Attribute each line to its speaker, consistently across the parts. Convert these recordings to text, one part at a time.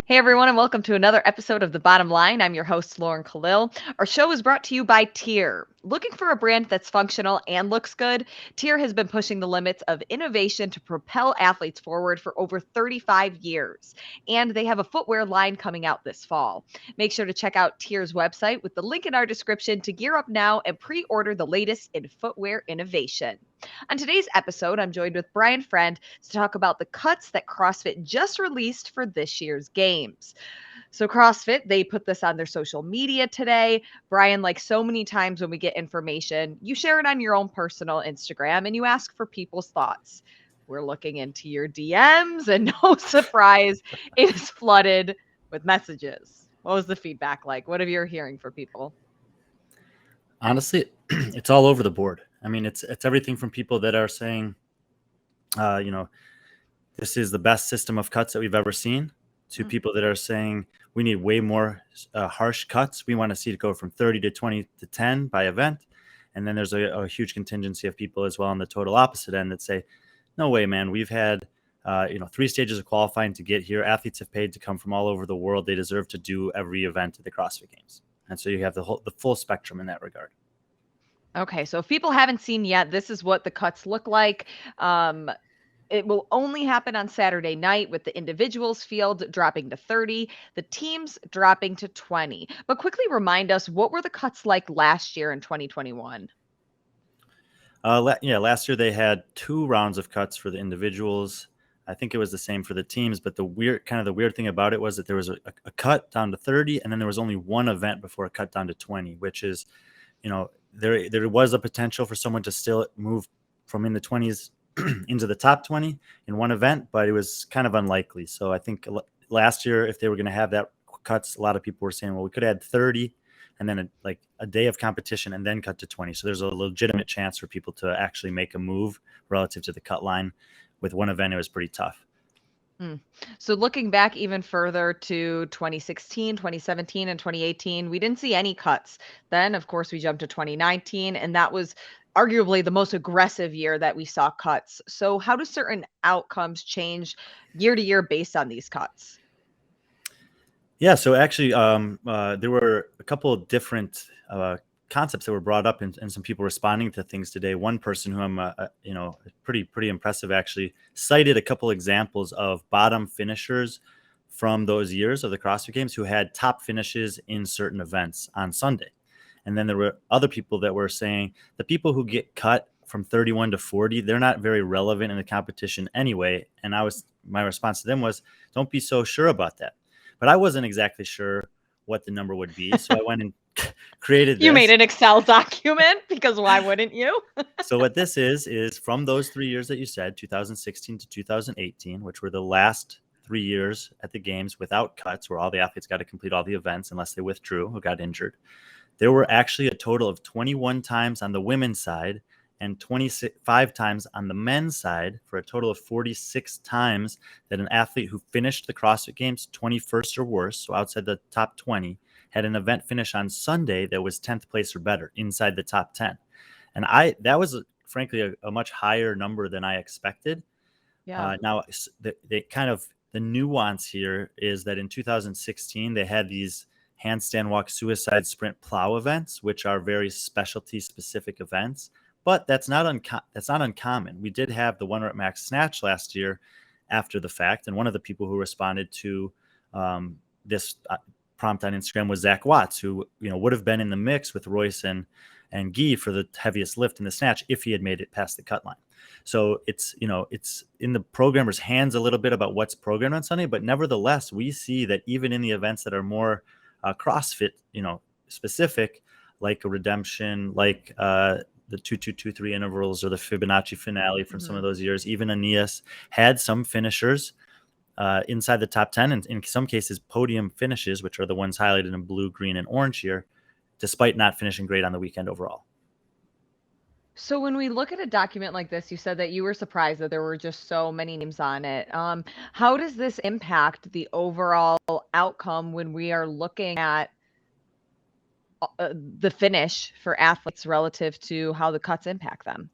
Speaker 1: Hey everyone, and welcome to another episode of The Bottom Line. I'm your host, Lauren Kalil. Our show is brought to you by Tier. Looking for a brand that's functional and looks good? Tier has been pushing the limits of innovation to propel athletes forward for over 35 years. And they have a footwear line coming out this fall. Make sure to check out Tier's website with the link in our description to gear up now and pre order the latest in footwear innovation. On today's episode, I'm joined with Brian Friend to talk about the cuts that CrossFit just released for this year's games. So, CrossFit, they put this on their social media today. Brian, like so many times when we get information, you share it on your own personal Instagram and you ask for people's thoughts. We're looking into your DMs, and no surprise, it is flooded with messages. What was the feedback like? What have you hearing from people?
Speaker 2: Honestly, it's all over the board. I mean, it's everything from people that are saying, uh, you know, this is the best system of cuts that we've ever seen, to
Speaker 1: Mm.
Speaker 2: people that are saying we need way more harsh cuts. We want to see it go from 30 to 20 to 10 by event. And then there's a huge contingency of people as well on the total opposite end that say, no way, man. We've had 3 stages of qualifying to get here. Athletes have paid to come from all over the world. They deserve to do every event at the CrossFit Games. And so you have the full spectrum in that regard.
Speaker 1: Okay, so if people haven't seen yet, this is what the cuts look like. Um, It will only happen on Saturday night with the individuals field dropping to 30, the teams dropping to 20. But quickly remind us, what were the cuts like last year in 2021?
Speaker 2: Last year they had 2 rounds of cuts for the individuals. I think it was the same for the teams, but the weird thing about it was that there was a cut down to 30, and then there was only one event before a cut down to 20, which is, there was a potential for someone to still move from in the 20s into the top 20 in one event, but it was kind of unlikely. So I think last year, if they were going to have that cuts, a lot of people were saying, well, we could add 30 and then a day of competition and then cut to 20. So there's a legitimate chance for people to actually make a move relative to the cut line. With one event, it was pretty tough.
Speaker 1: Hmm. So looking back even further to 2016, 2017, and 2018, we didn't see any cuts. Then, of course, we jumped to 2019, and that was arguably the most aggressive year that we saw cuts. So how do certain outcomes change year to year based on these cuts?
Speaker 2: Yeah, so actually, there were a couple of different concepts that were brought up, and some people responding to things today. One person who I'm, pretty impressive, actually cited a couple examples of bottom finishers from those years of the CrossFit Games who had top finishes in certain events on Sunday. And then there were other people that were saying the people who get cut from 31 to 40, they're not very relevant in the competition anyway. And my response to them was, don't be so sure about that. But I wasn't exactly sure what the number would be. So I went and created
Speaker 1: You made
Speaker 2: this.
Speaker 1: an Excel document because why wouldn't you?
Speaker 2: So what this is from those 3 years that you said, 2016 to 2018, which were the last 3 years at the games without cuts, where all the athletes got to complete all the events unless they withdrew or got injured. There were actually a total of 21 times on the women's side and 25 times on the men's side, for a total of 46 times that an athlete who finished the CrossFit Games 21st or worse, so outside the top 20, had an event finish on Sunday that was 10th place or better inside the top 10. And that was frankly a much higher number than I expected.
Speaker 1: Yeah.
Speaker 2: Now, the nuance here is that in 2016 they had these handstand walk suicide sprint plow events, which are very specialty specific events. But that's not uncommon. We did have the 1 rep max snatch last year after the fact, and one of the people who responded to this prompt on Instagram was Zach Watts, who would have been in the mix with Royce and Guy for the heaviest lift in the snatch if he had made it past the cut line. So it's in the programmer's hands a little bit about what's programmed on Sunday, but nevertheless, we see that even in the events that are more CrossFit, specific, like a redemption, like the 2-2-2-3 intervals or the Fibonacci finale from some of those years, even Aeneas had some finishers inside the top 10, and in some cases podium finishes, which are the ones highlighted in blue, green, and orange here, despite not finishing great on the weekend overall.
Speaker 1: So when we look at a document like this, you said that you were surprised that there were just so many names on it. How does this impact the overall outcome when we are looking at the finish for athletes relative to how the cuts impact them?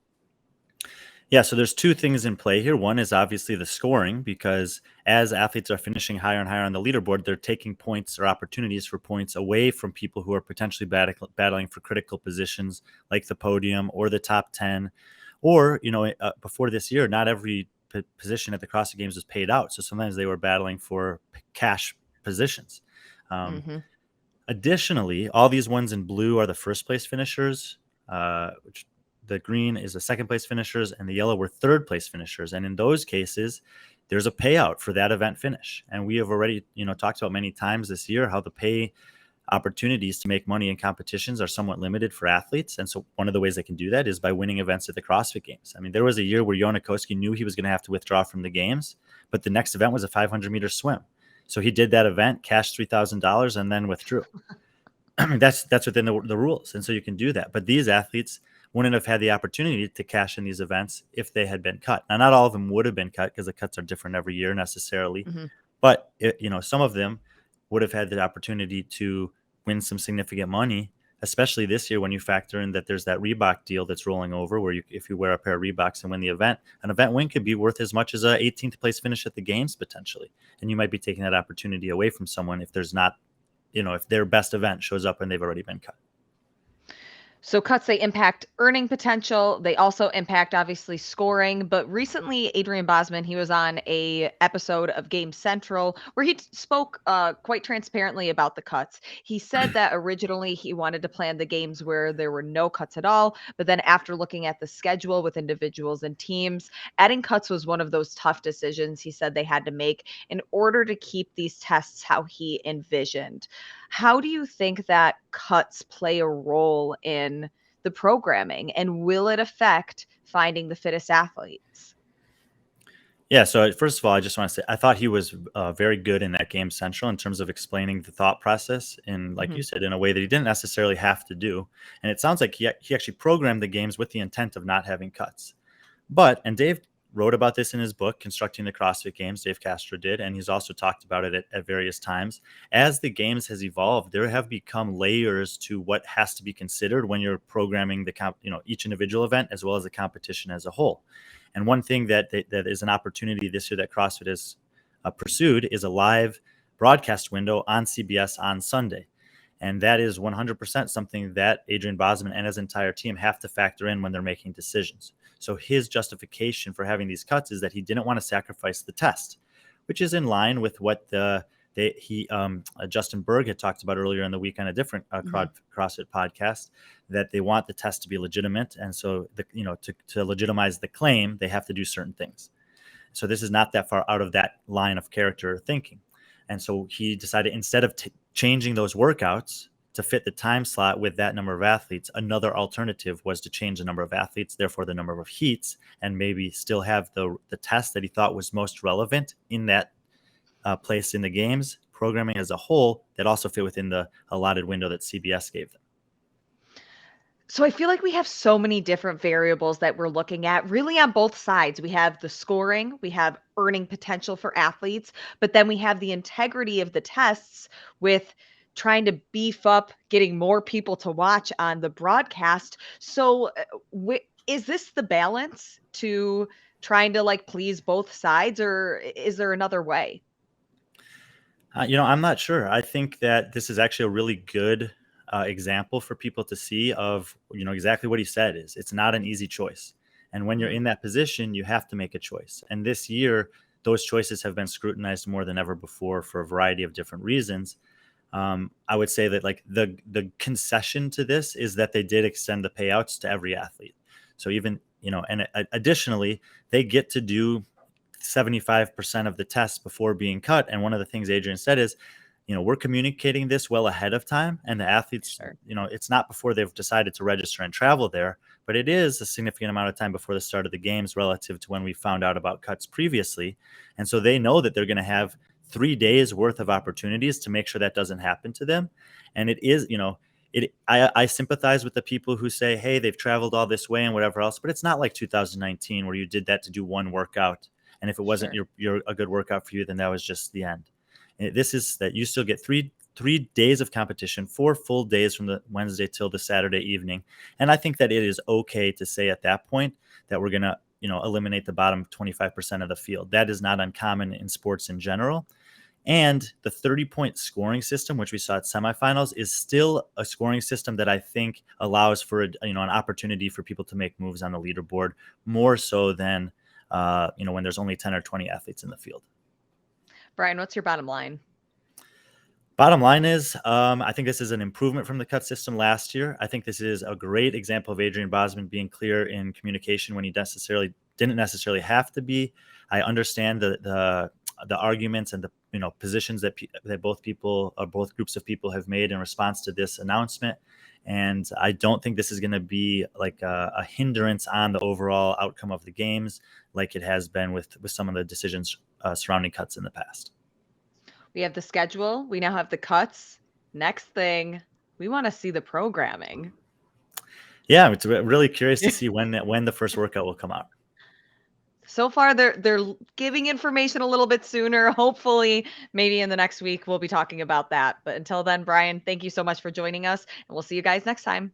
Speaker 2: Yeah, so there's two things in play here. One is obviously the scoring, because as athletes are finishing higher and higher on the leaderboard, they're taking points or opportunities for points away from people who are potentially battling for critical positions like the podium or the top 10. Or, before this year, not every position at the CrossFit Games was paid out. So sometimes they were battling for cash positions. Um,
Speaker 1: Hmm.
Speaker 2: Additionally, all these ones in blue are the first place finishers, which the green is the second place finishers, and the yellow were third place finishers. And in those cases, there's a payout for that event finish. And we have already, talked about many times this year how the pay opportunities to make money in competitions are somewhat limited for athletes. And so one of the ways they can do that is by winning events at the CrossFit Games. I mean, there was a year where Yonikoski knew he was going to have to withdraw from the games, but the next event was a 500-meter swim. So he did that event, cashed $3,000, and then withdrew. I mean, that's within the rules, and so you can do that. But these athletes wouldn't have had the opportunity to cash in these events if they had been cut. Now, not all of them would have been cut because the cuts are different every year necessarily,
Speaker 1: Hmm.
Speaker 2: but some of them would have had the opportunity to win some significant money, especially this year when you factor in that there's that Reebok deal that's rolling over, where if you wear a pair of Reeboks and win the event, an event win could be worth as much as a 18th place finish at the games potentially, and you might be taking that opportunity away from someone if there's not, if their best event shows up and they've already been cut.
Speaker 1: So cuts, they impact earning potential. They also impact obviously scoring. But recently, Adrian Bosman, he was on a episode of Game Central where he spoke quite transparently about the cuts. He said that originally he wanted to plan the games where there were no cuts at all. But then after looking at the schedule with individuals and teams, adding cuts was one of those tough decisions he said they had to make in order to keep these tests how he envisioned. How do you think that cuts play a role in the programming, and will it affect finding the fittest athletes?
Speaker 2: Yeah, so first of all, I just want to say I thought he was very good in that Game Central in terms of explaining the thought process in, like you
Speaker 1: Mhm.
Speaker 2: said, in a way that he didn't necessarily have to do. And it sounds like he actually programmed the games with the intent of not having cuts. And Dave wrote about this in his book, Constructing the CrossFit Games, Dave Castro did, and he's also talked about it at various times. As the games has evolved, there have become layers to what has to be considered when you're programming each individual event as well as the competition as a whole. And one thing that is an opportunity this year that CrossFit has pursued is a live broadcast window on CBS on Sunday. And that is 100% something that Adrian Bosman and his entire team have to factor in when they're making decisions. So his justification for having these cuts is that he didn't want to sacrifice the test, which is in line with what Justin Berg had talked about earlier in the week on a different
Speaker 1: Mhm.
Speaker 2: CrossFit podcast, that they want the test to be legitimate. And so, to legitimize the claim, they have to do certain things. So this is not that far out of that line of character thinking. And so he decided, instead of changing those workouts to fit the time slot with that number of athletes, another alternative was to change the number of athletes, therefore the number of heats, and maybe still have the test that he thought was most relevant in that place in the games programming as a whole, that also fit within the allotted window that CBS gave them.
Speaker 1: So I feel like we have so many different variables that we're looking at really on both sides. We have the scoring, we have earning potential for athletes, but then we have the integrity of the tests with trying to beef up getting more people to watch on the broadcast. So is this the balance to trying to like please both sides, or is there another way?
Speaker 2: I'm not sure. I think that this is actually a really good example for people to see of, exactly what he said is it's not an easy choice. And when you're
Speaker 1: Mhm.
Speaker 2: in that position, you have to make a choice. And this year, those choices have been scrutinized more than ever before for a variety of different reasons. I would say that, like, the concession to this is that they did extend the payouts to every athlete. So even, and additionally, they get to do 75% of the tests before being cut. And one of the things Adrian said is, we're communicating this well ahead of time. And the athletes,
Speaker 1: Sure.
Speaker 2: it's not before they've decided to register and travel there, but it is a significant amount of time before the start of the games relative to when we found out about cuts previously. And so they know that they're going to have 3 days worth of opportunities to make sure that doesn't happen to them. And it is, I sympathize with the people who say, hey, they've traveled all this way and whatever else, but it's not like 2019 where you did that to do one workout. And if it wasn't
Speaker 1: Sure.
Speaker 2: your a good workout for you, then that was just the end. And this is that you still get three days of competition, 4 full days from the Wednesday till the Saturday evening. And I think that it is okay to say at that point that we're going to eliminate the bottom 25% of the field. That is not uncommon in sports in general. And the 30-point scoring system, which we saw at semifinals, is still a scoring system that I think allows for an opportunity for people to make moves on the leaderboard more so than when there's only 10 or 20 athletes in the field.
Speaker 1: Brian, what's your bottom line?
Speaker 2: Bottom line is, I think this is an improvement from the cut system last year. I think this is a great example of Adrian Bosman being clear in communication when he didn't necessarily have to be. I understand the arguments and the positions that both groups of people have made in response to this announcement, and I don't think this is going to be like a hindrance on the overall outcome of the games, like it has been with some of the decisions surrounding cuts in the past.
Speaker 1: We have the schedule. We now have the cuts. Next thing, we want to see the programming.
Speaker 2: Yeah, it's really curious to see when the first workout will come out.
Speaker 1: So far, they're giving information a little bit sooner. Hopefully, maybe in the next week, we'll be talking about that. But until then, Brian, thank you so much for joining us, and we'll see you guys next time.